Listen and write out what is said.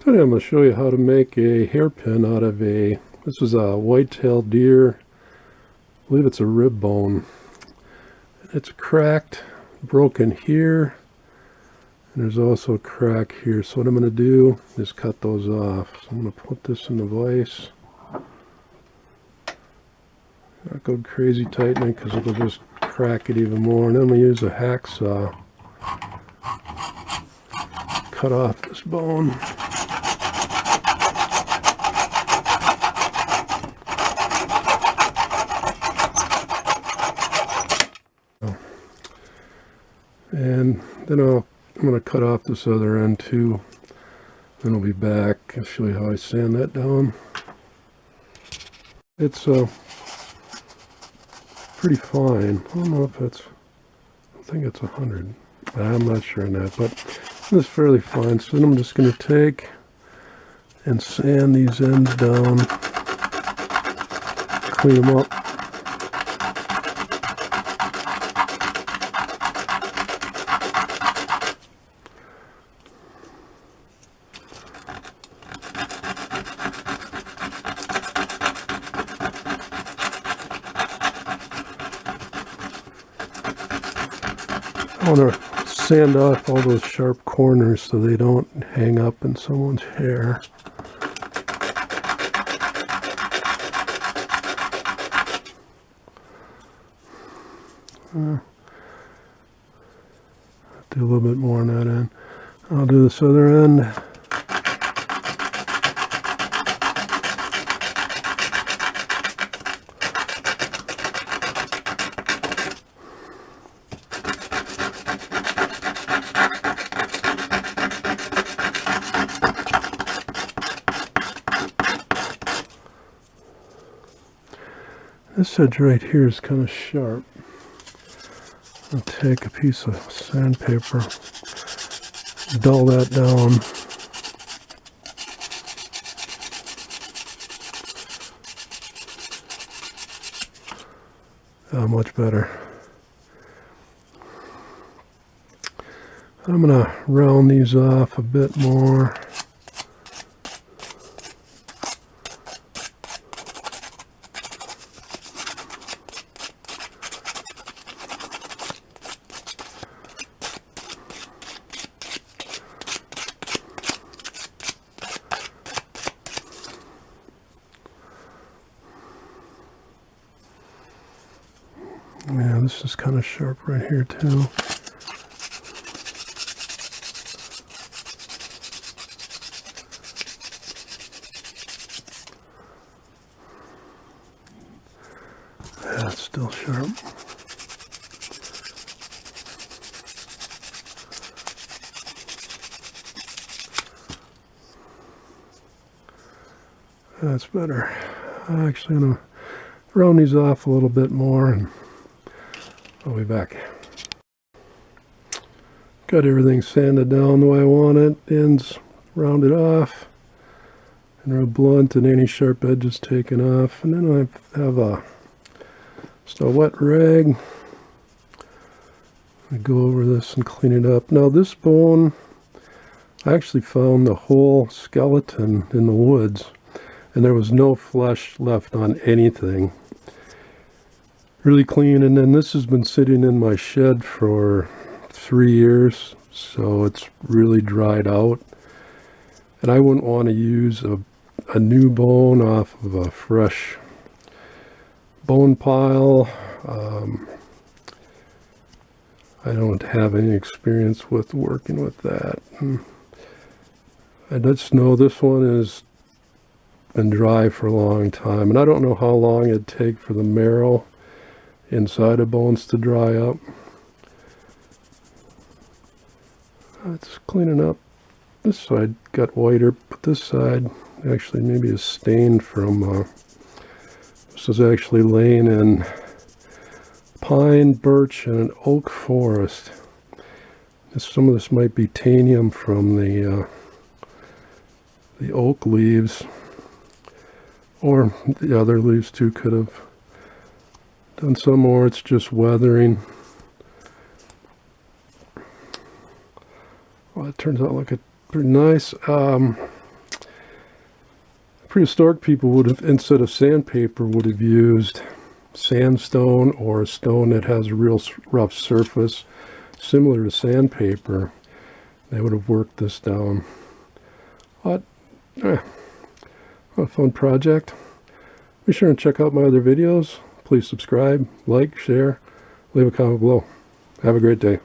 Today I'm going to show you how to make a hairpin out of this is a white-tailed deer. I believe it's a rib bone. It's cracked, broken here, and there's also a crack here. So what I'm going to do is cut those off. So I'm going to put this in the vise. Not go crazy tightening because it'll just crack it even more. And then I'm going to use a hacksaw. Cut off this bone. And then I'm going to cut off this other end too. Then I'll be back and show you how I sand that down. It's pretty fine. I don't know if it's, I think it's 100. I'm not sure on that, but it's fairly fine. So then I'm just going to take and sand these ends down, clean them up. I want to sand off all those sharp corners so they don't hang up in someone's hair. Do a little bit more on that end. I'll do this other end. This edge right here is kind of sharp. I'll take a piece of sandpaper, dull that down. Much better. I'm going to round these off a bit more. Yeah, this is kind of sharp right here too. Yeah, it's still sharp. That's better. I'm actually going to round these off a little bit more and I'll be back. Got everything sanded down the way I want it. Ends rounded off and real blunt, and any sharp edges taken off. And then I have just a wet rag. I go over this and clean it up. Now this bone, I actually found the whole skeleton in the woods, and there was no flesh left on anything. Really clean. And then this has been sitting in my shed for 3 years, so it's really dried out, and I wouldn't want to use a new bone off of a fresh bone pile. I don't have any experience with working with that. I just know this one has been dry for a long time, and I don't know how long it'd take for the marrow inside of bones to dry up. It's cleaning up. This side got whiter, but this side actually maybe is stained from this is actually laying in pine, birch, and an oak forest. Some of this might be tanium from the oak leaves, or the other leaves too could have done some more. It's just weathering. Well, it turns out like a pretty nice. prehistoric people would have, instead of sandpaper, would have used sandstone or a stone that has a real rough surface, similar to sandpaper. They would have worked this down. But, a fun project. Be sure and check out my other videos. Please subscribe, like, share, leave a comment below. Have a great day.